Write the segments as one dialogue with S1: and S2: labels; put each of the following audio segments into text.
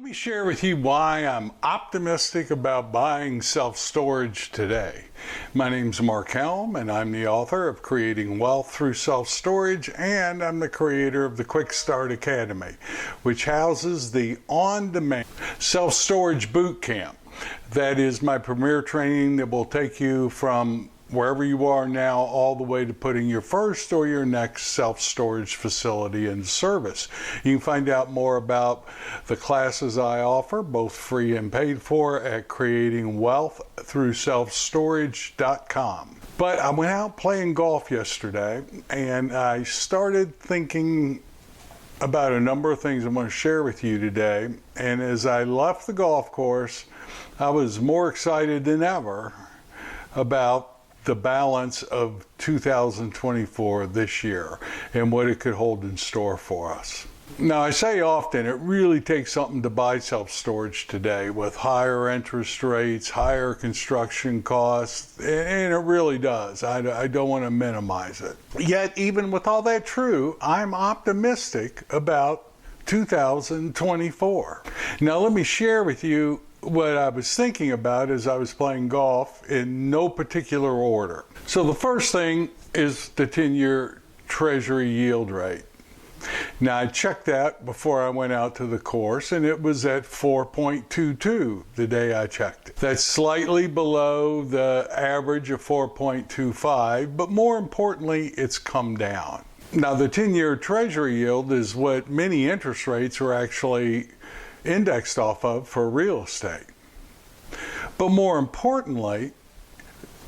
S1: me share with you why I'm optimistic about buying self-storage today. My name's Mark Helm, and I'm the author of Creating Wealth Through Self-Storage, and I'm the creator of the Quickstart Academy, which houses the on-demand self-storage boot camp. That is my premier training that will take you from wherever you are now all the way to putting your first or your next self-storage facility into service. You can find out more about the classes I offer, both free and paid for, at creatingwealththroughselfstorage.com. But I went out playing golf yesterday and I started thinking about a number of things I want to share with you today. And as I left the golf course, I was more excited than ever about the balance of 2024 this year and what it could hold in store for us. Now, I say often, it really takes something to buy self-storage today with higher interest rates, higher construction costs, and it really does. I don't want to minimize it. Yet, even with all that true, I'm optimistic about 2024. Now, let me share with you what I was thinking about as I was playing golf in no particular order. So the first thing is the 10-year Treasury yield rate. Now, I checked that before I went out to the course, and it was at 4.22 the day I checked it. That's slightly below the average of 4.25, but more importantly, it's come down. Now, the 10-year Treasury yield is what many interest rates are actually indexed off of for real estate. But more importantly,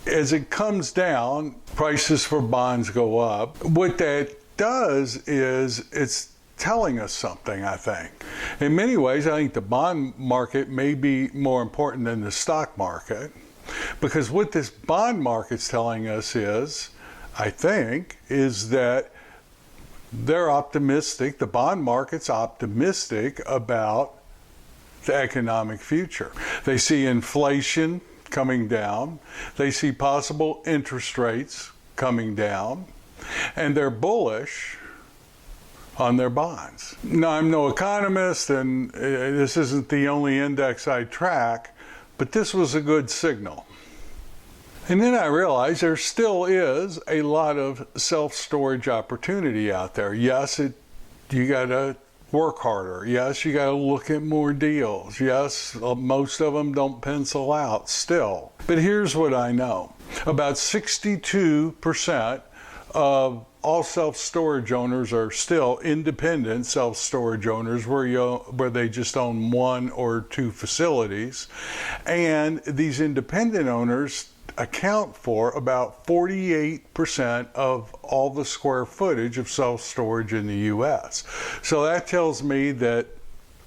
S1: as it comes down, prices for bonds go up. What that does is it's telling us something, I think. In many ways, I think the bond market may be more important than the stock market, because what this bond market's telling us is, I think, is that they're optimistic, the bond market's optimistic about the economic future. They see inflation coming down, they see possible interest rates coming down, and they're bullish on their bonds. Now, I'm no economist, and this isn't the only index I track, but this was a good signal. And then I realized there still is a lot of self-storage opportunity out there. Yes, you gotta work harder. Yes, you got to look at more deals. Yes, most of them don't pencil out still. But here's what I know. About 62% of all self-storage owners are still independent self-storage owners where they just own one or two facilities. And these independent owners account for about 48% of all the square footage of self-storage in the U.S. So that tells me that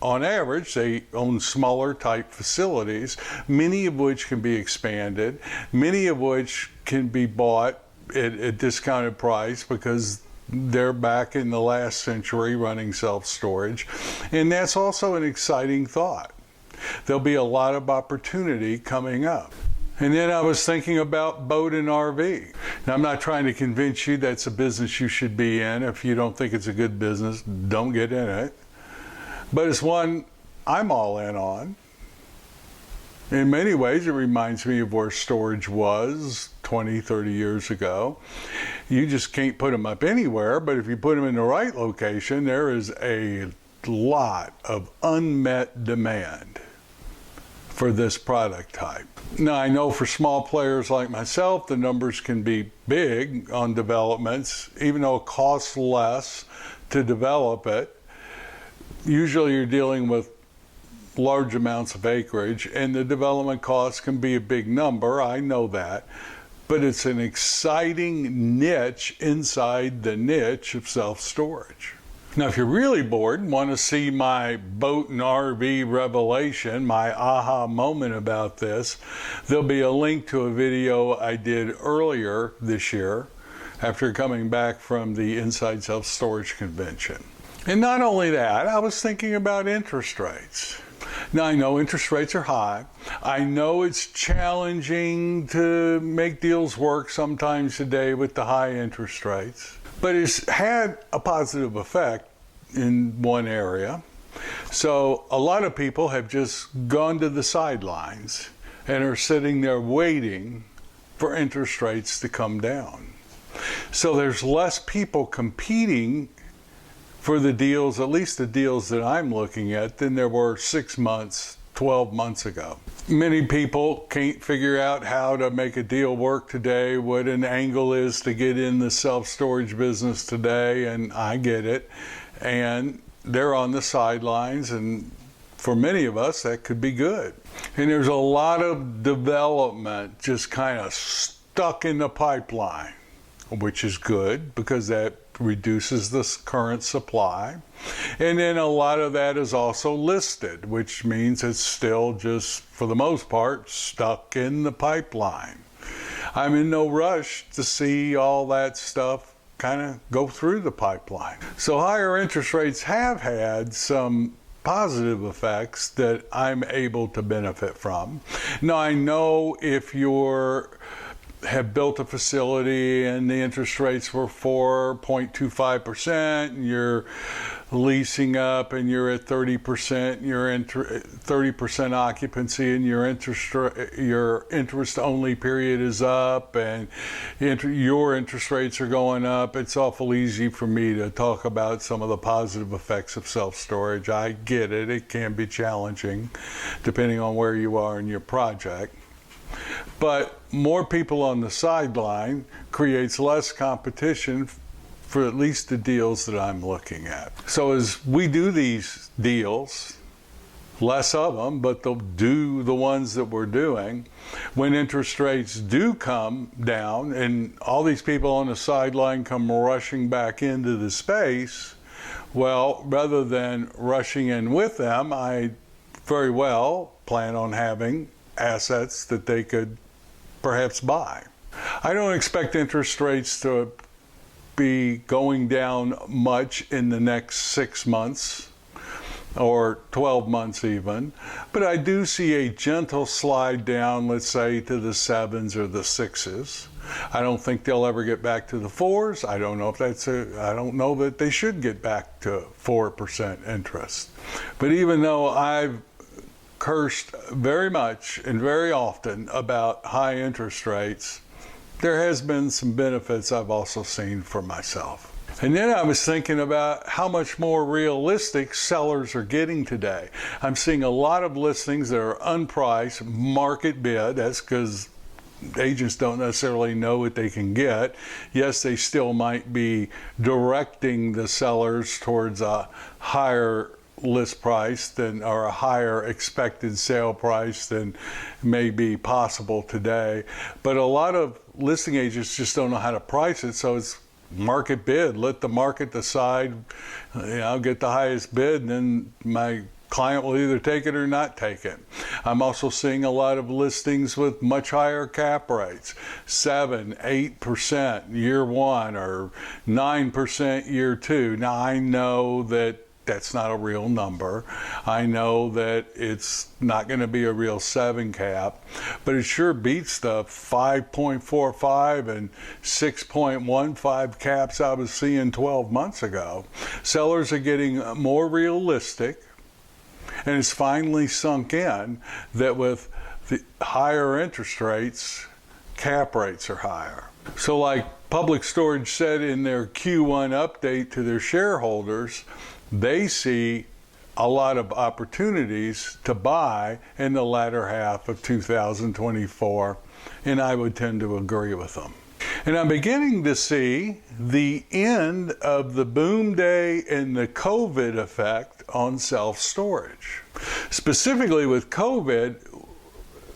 S1: on average they own smaller type facilities, many of which can be expanded, many of which can be bought at a discounted price because they're back in the last century running self-storage. And that's also an exciting thought. There'll be a lot of opportunity coming up. And then I was thinking about boat and RV. Now, I'm not trying to convince you that's a business you should be in. If you don't think it's a good business, don't get in it. But it's one I'm all in on. In many ways, it reminds me of where storage was 20, 30 years ago. You just can't put them up anywhere, but if you put them in the right location, there is a lot of unmet demand for this product type. Now, I know for small players like myself, the numbers can be big on developments, even though it costs less to develop it. Usually you're dealing with large amounts of acreage, and the development costs can be a big number, I know that. But it's an exciting niche inside the niche of self-storage. Now, if you're really bored and want to see my boat and RV revelation, my aha moment about this, there'll be a link to a video I did earlier this year after coming back from the Inside Self-Storage Convention. And not only that, I was thinking about interest rates. Now, I know interest rates are high. I know it's challenging to make deals work sometimes today with the high interest rates. But it's had a positive effect in one area. So a lot of people have just gone to the sidelines and are sitting there waiting for interest rates to come down. So there's less people competing for the deals, at least the deals that I'm looking at, than there were 6 months, 12 months ago. Many people can't figure out how to make a deal work today, what an angle is to get in the self-storage business today, and I get it. And they're on the sidelines, and for many of us, that could be good. And there's a lot of development just kind of stuck in the pipeline, which is good because that reduces the current supply. And then a lot of that is also listed, which means it's still just, for the most part, stuck in the pipeline. I'm in no rush to see all that stuff kind of go through the pipeline. So higher interest rates have had some positive effects that I'm able to benefit from. Now, I know if have built a facility and the interest rates were 4.25% and you're leasing up and you're at 30%, you're 30% occupancy and your interest only period is up and your interest rates are going up, it's awful easy for me to talk about some of the positive effects of self-storage. I get it. It can be challenging depending on where you are in your project. But more people on the sideline creates less competition for at least the deals that I'm looking at. So as we do these deals, less of them, but they'll do the ones that we're doing, when interest rates do come down and all these people on the sideline come rushing back into the space, well, rather than rushing in with them, I very well plan on having assets that they could perhaps buy. I don't expect interest rates to be going down much in the next 6 months or 12 months even, but I do see a gentle slide down, let's say to the 7s or the 6s. I don't think they'll ever get back to the 4s. I don't know if I don't know that they should get back to 4% interest. But even though I've cursed very much and very often about high interest rates, there has been some benefits I've also seen for myself. And then I was thinking about how much more realistic sellers are getting today. I'm seeing a lot of listings that are unpriced, market bid. That's because agents don't necessarily know what they can get. Yes, they still might be directing the sellers towards a higher list price than, or a higher expected sale price than may be possible today. But a lot of listing agents just don't know how to price it, so it's market bid. Let the market decide. I'll get the highest bid, and then my client will either take it or not take it. I'm also seeing a lot of listings with much higher cap rates, 7, 8% year one or 9% year two. Now I know that that's not a real number. I know that it's not going to be a real 7 cap, but it sure beats the 5.45 and 6.15 caps I was seeing 12 months ago. Sellers are getting more realistic, and it's finally sunk in that with the higher interest rates, cap rates are higher. So like Public Storage said in their Q1 update to their shareholders, they see a lot of opportunities to buy in the latter half of 2024, and I would tend to agree with them. And I'm beginning to see the end of the boom day and the COVID effect on self-storage. Specifically with COVID,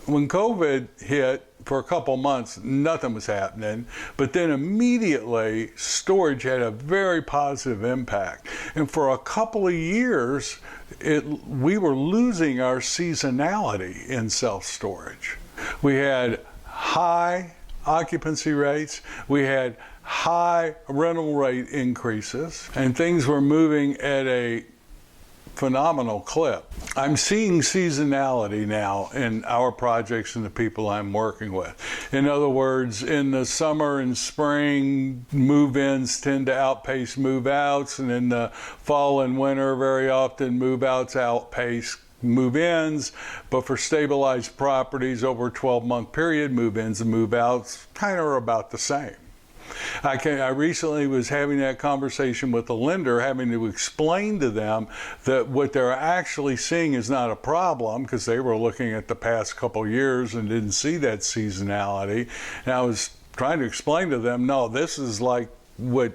S1: when COVID hit, for a couple months, nothing was happening, but then immediately storage had a very positive impact. And for a couple of years, we were losing our seasonality in self-storage. We had high occupancy rates, we had high rental rate increases, and things were moving at a phenomenal clip. I'm seeing seasonality now in our projects and the people I'm working with. In other words, in the summer and spring, move-ins tend to outpace move-outs, and in the fall and winter, very often move-outs outpace move-ins. But for stabilized properties over a 12-month period, move-ins and move-outs kind of are about the same. I recently was having that conversation with a lender, having to explain to them that what they're actually seeing is not a problem, because they were looking at the past couple years and didn't see that seasonality. And I was trying to explain to them, no, this is like what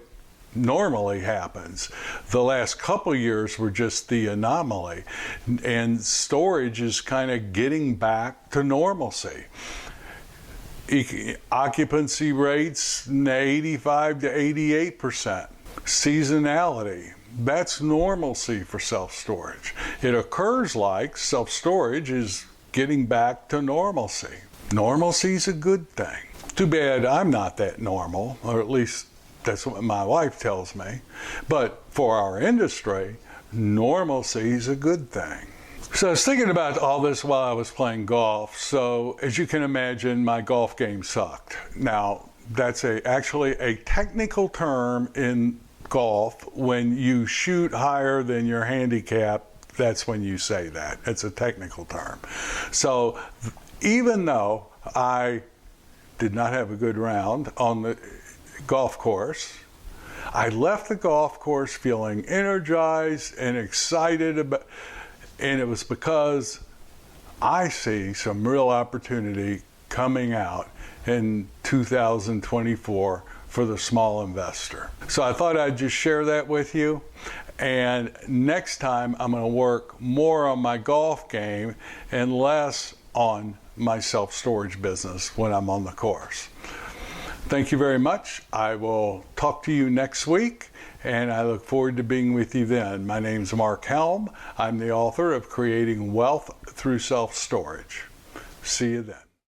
S1: normally happens. The last couple years were just the anomaly, and storage is kind of getting back to normalcy. Occupancy rates 85 to 88%. Seasonality, that's normalcy for self-storage. It occurs like self-storage is getting back to normalcy. Normalcy is a good thing. Too bad I'm not that normal, or at least that's what my wife tells me. But for our industry, normalcy is a good thing. So I was thinking about all this while I was playing golf. So as you can imagine, my golf game sucked. Now, that's actually a technical term in golf. When you shoot higher than your handicap, that's when you say that. It's a technical term. So even though I did not have a good round on the golf course, I left the golf course feeling energized and excited about. And it was because I see some real opportunity coming out in 2024 for the small investor. So I thought I'd just share that with you. And next time I'm going to work more on my golf game and less on my self-storage business when I'm on the course. Thank you very much. I will talk to you next week, and I look forward to being with you then. My name's Mark Helm. I'm the author of Creating Wealth Through Self-Storage. See you then.